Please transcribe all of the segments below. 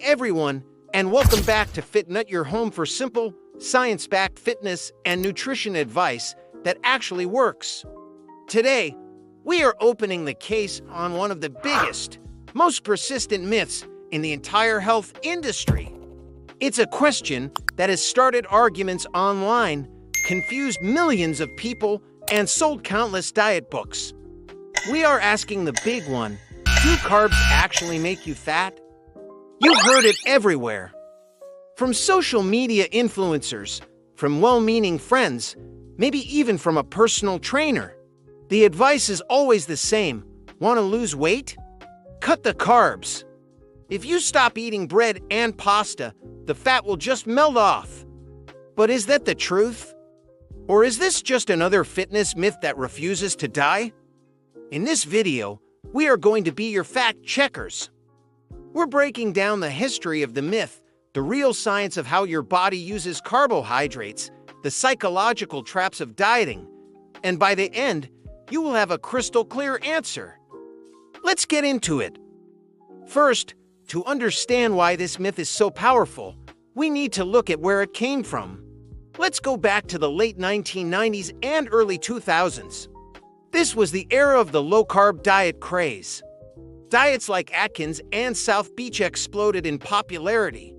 everyone, and welcome back to FitNut, your home for simple, science-backed fitness and nutrition advice that actually works. Today, we are opening the case on one of the biggest, most persistent myths in the entire health industry. It's a question that has started arguments online, confused millions of people, and sold countless diet books. We are asking the big one: do carbs actually make you fat? You've heard it everywhere. From social media influencers, from well-meaning friends, maybe even from a personal trainer. The advice is always the same. Want to lose weight? Cut the carbs. If you stop eating bread and pasta, the fat will just melt off. But is that the truth? Or is this just another fitness myth that refuses to die? In this video, we are going to be your fact checkers. We're breaking down the history of the myth, the real science of how your body uses carbohydrates, the psychological traps of dieting, and by the end, you will have a crystal clear answer. Let's get into it. First, to understand why this myth is so powerful, we need to look at where it came from. Let's go back to the late 1990s and early 2000s. This was the era of the low-carb diet craze. Diets like Atkins and South Beach exploded in popularity.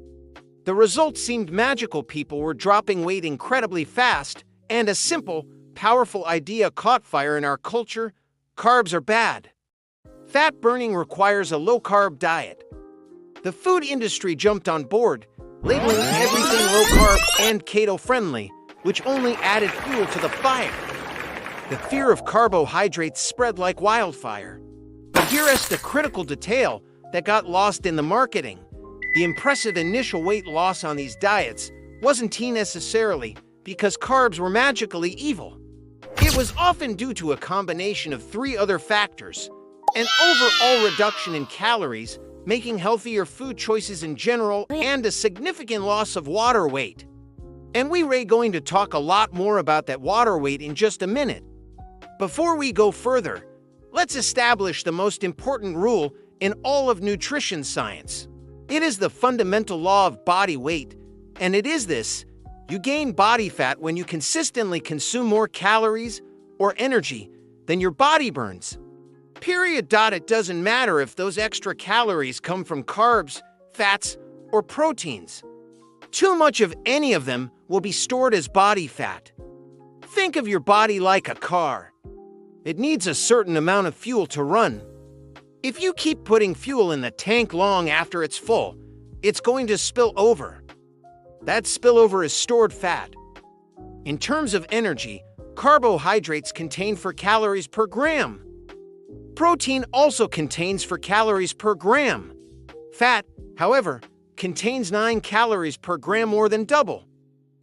The results seemed magical. People were dropping weight incredibly fast, and a simple, powerful idea caught fire in our culture: carbs are bad. Fat burning requires a low-carb diet. The food industry jumped on board, labeling everything low-carb and keto-friendly, which only added fuel to the fire. The fear of carbohydrates spread like wildfire. But here is the critical detail that got lost in the marketing. The impressive initial weight loss on these diets wasn't necessarily because carbs were magically evil. It was often due to a combination of three other factors: an overall reduction in calories, making healthier food choices in general, and a significant loss of water weight. And we're going to talk a lot more about that water weight in just a minute. Before we go further, let's establish the most important rule in all of nutrition science. It is the fundamental law of body weight, and it is this: you gain body fat when you consistently consume more calories or energy than your body burns. Period. It doesn't matter if those extra calories come from carbs, fats, or proteins. Too much of any of them will be stored as body fat. Think of your body like a car. It needs a certain amount of fuel to run. If you keep putting fuel in the tank long after it's full, it's going to spill over. That spillover is stored fat. In terms of energy, carbohydrates contain 4 calories per gram. Protein also contains 4 calories per gram. Fat, however, contains 9 calories per gram, more than double.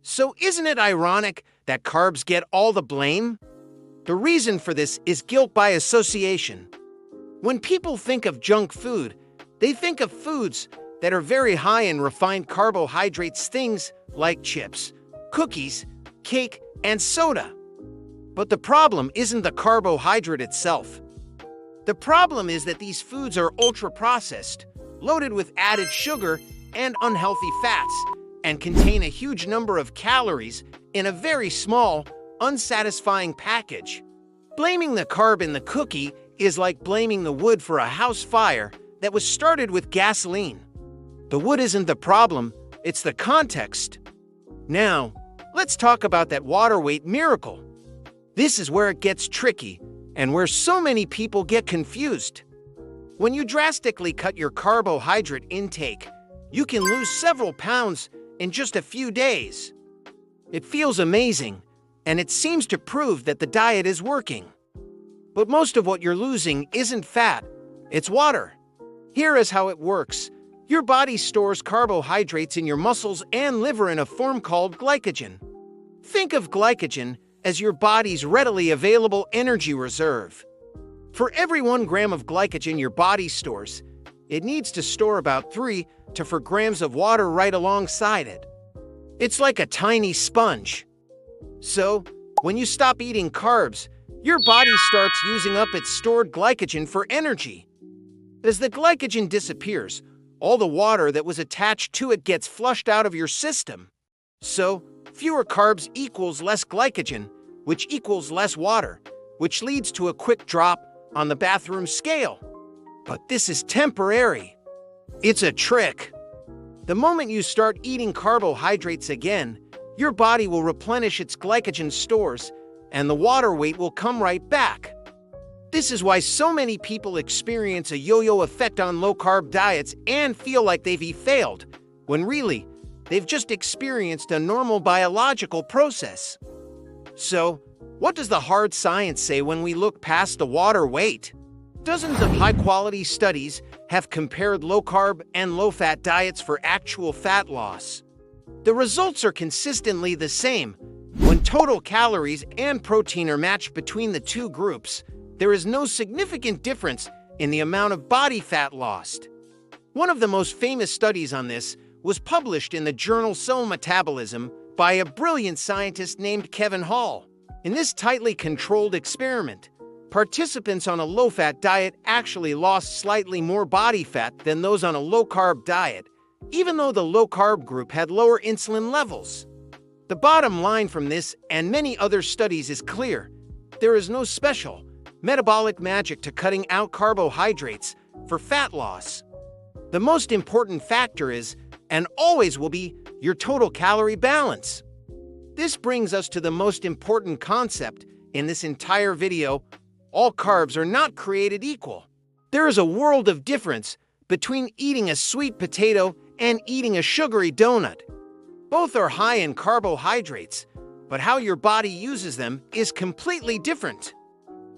So isn't it ironic that carbs get all the blame? The reason for this is guilt by association. When people think of junk food, they think of foods that are very high in refined carbohydrates, things like chips, cookies, cake, and soda. But the problem isn't the carbohydrate itself. The problem is that these foods are ultra-processed, loaded with added sugar and unhealthy fats, and contain a huge number of calories in a very small, unsatisfying package. Blaming the carb in the cookie is like blaming the wood for a house fire that was started with gasoline. The wood isn't the problem, it's the context. Now, let's talk about that water weight miracle. This is where it gets tricky, and where so many people get confused. When you drastically cut your carbohydrate intake, you can lose several pounds in just a few days. It feels amazing, and it seems to prove that the diet is working. But most of what you're losing isn't fat, it's water. Here is how it works. Your body stores carbohydrates in your muscles and liver in a form called glycogen. Think of glycogen as your body's readily available energy reserve. For every 1 gram of glycogen your body stores, it needs to store about 3 to 4 grams of water right alongside it. It's like a tiny sponge. So, when you stop eating carbs, your body starts using up its stored glycogen for energy. As the glycogen disappears, All the water that was attached to it gets flushed out of your system. So, fewer carbs equals less glycogen, which equals less water, which leads to a quick drop on the bathroom scale. But this is temporary. It's a trick. The moment you start eating carbohydrates again, your body will replenish its glycogen stores, and the water weight will come right back. This is why so many people experience a yo-yo effect on low-carb diets and feel like they've failed, when really, they've just experienced a normal biological process. So, what does the hard science say when we look past the water weight? Dozens of high-quality studies have compared low-carb and low-fat diets for actual fat loss. The results are consistently the same. When total calories and protein are matched between the two groups, there is no significant difference in the amount of body fat lost. One of the most famous studies on this was published in the journal Cell Metabolism by a brilliant scientist named Kevin Hall. In this tightly controlled experiment, participants on a low-fat diet actually lost slightly more body fat than those on a low-carb diet, even though the low-carb group had lower insulin levels. The bottom line from this and many other studies is clear. There is no special metabolic magic to cutting out carbohydrates for fat loss. The most important factor is, and always will be, your total calorie balance. This brings us to the most important concept in this entire video. All carbs are not created equal. There is a world of difference between eating a sweet potato and eating a sugary donut. Both are high in carbohydrates, but how your body uses them is completely different.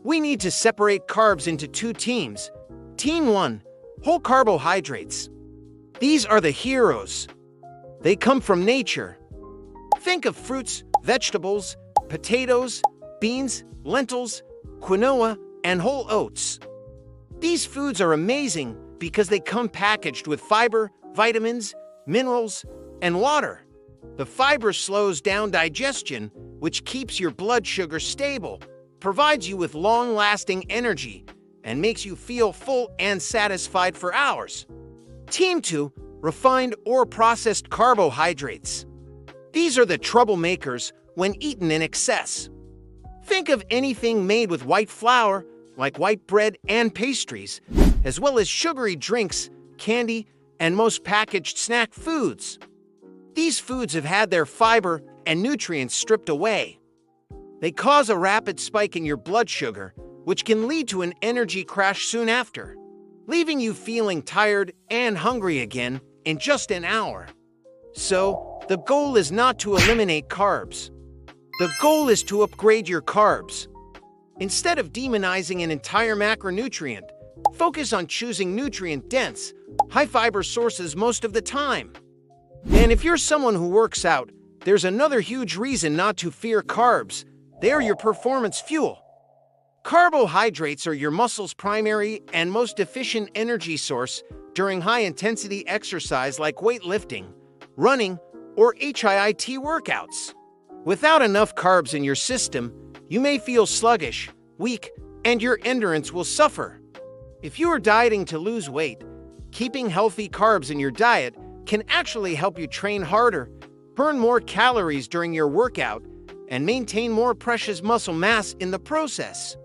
We need to separate carbs into two teams. Team 1, whole carbohydrates. These are the heroes. They come from nature. Think of fruits, vegetables, potatoes, beans, lentils, quinoa, and whole oats. These foods are amazing because they come packaged with fiber, vitamins, minerals, and water. The fiber slows down digestion, which keeps your blood sugar stable, provides you with long-lasting energy, and makes you feel full and satisfied for hours. Team 2, refined or processed carbohydrates. These are the troublemakers when eaten in excess. Think of anything made with white flour, like white bread and pastries, as well as sugary drinks, candy, and most packaged snack foods. These foods have had their fiber and nutrients stripped away. They cause a rapid spike in your blood sugar, which can lead to an energy crash soon after, leaving you feeling tired and hungry again in just an hour. So, the goal is not to eliminate carbs. The goal is to upgrade your carbs. Instead of demonizing an entire macronutrient, focus on choosing nutrient-dense, high-fiber sources most of the time. And if you're someone who works out, there's another huge reason not to fear carbs. They are your performance fuel. Carbohydrates are your muscle's primary and most efficient energy source during high-intensity exercise like weightlifting, running, or HIIT workouts. Without enough carbs in your system, you may feel sluggish, weak, and your endurance will suffer. If you are dieting to lose weight, keeping healthy carbs in your diet can actually help you train harder, burn more calories during your workout, and maintain more precious muscle mass in the process.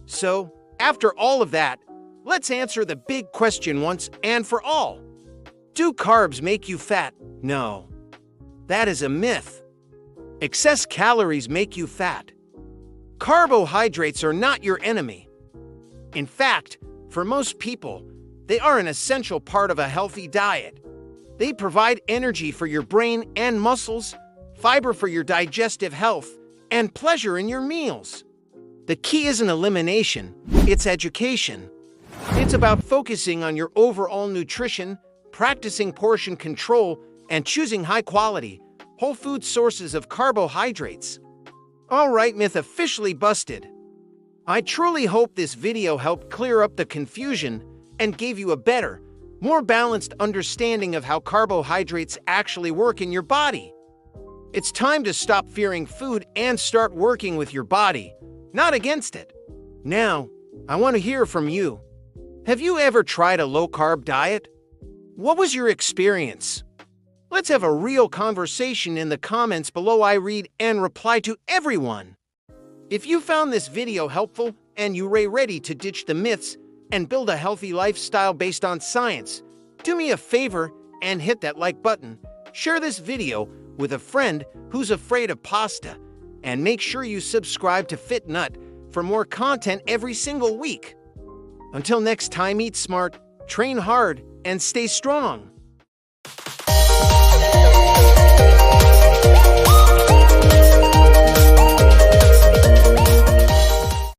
So, after all of that, let's answer the big question once and for all. Do carbs make you fat? No. That is a myth. Excess calories make you fat. Carbohydrates are not your enemy. In fact, for most people, they are an essential part of a healthy diet. They provide energy for your brain and muscles, fiber for your digestive health, and pleasure in your meals. The key isn't elimination, it's education. It's about focusing on your overall nutrition, practicing portion control, and choosing high-quality, whole food sources of carbohydrates. All right, myth officially busted. I truly hope this video helped clear up the confusion and gave you a better, more balanced understanding of how carbohydrates actually work in your body. It's time to stop fearing food and start working with your body, not against it. Now, I want to hear from you. Have you ever tried a low-carb diet? What was your experience? Let's have a real conversation in the comments below. I read and reply to everyone. If you found this video helpful and you're ready to ditch the myths and build a healthy lifestyle based on science, do me a favor and hit that like button. Share this video with a friend who's afraid of pasta, and make sure you subscribe to Fit Nut for more content every single week. Until next time, eat smart, train hard, and stay strong.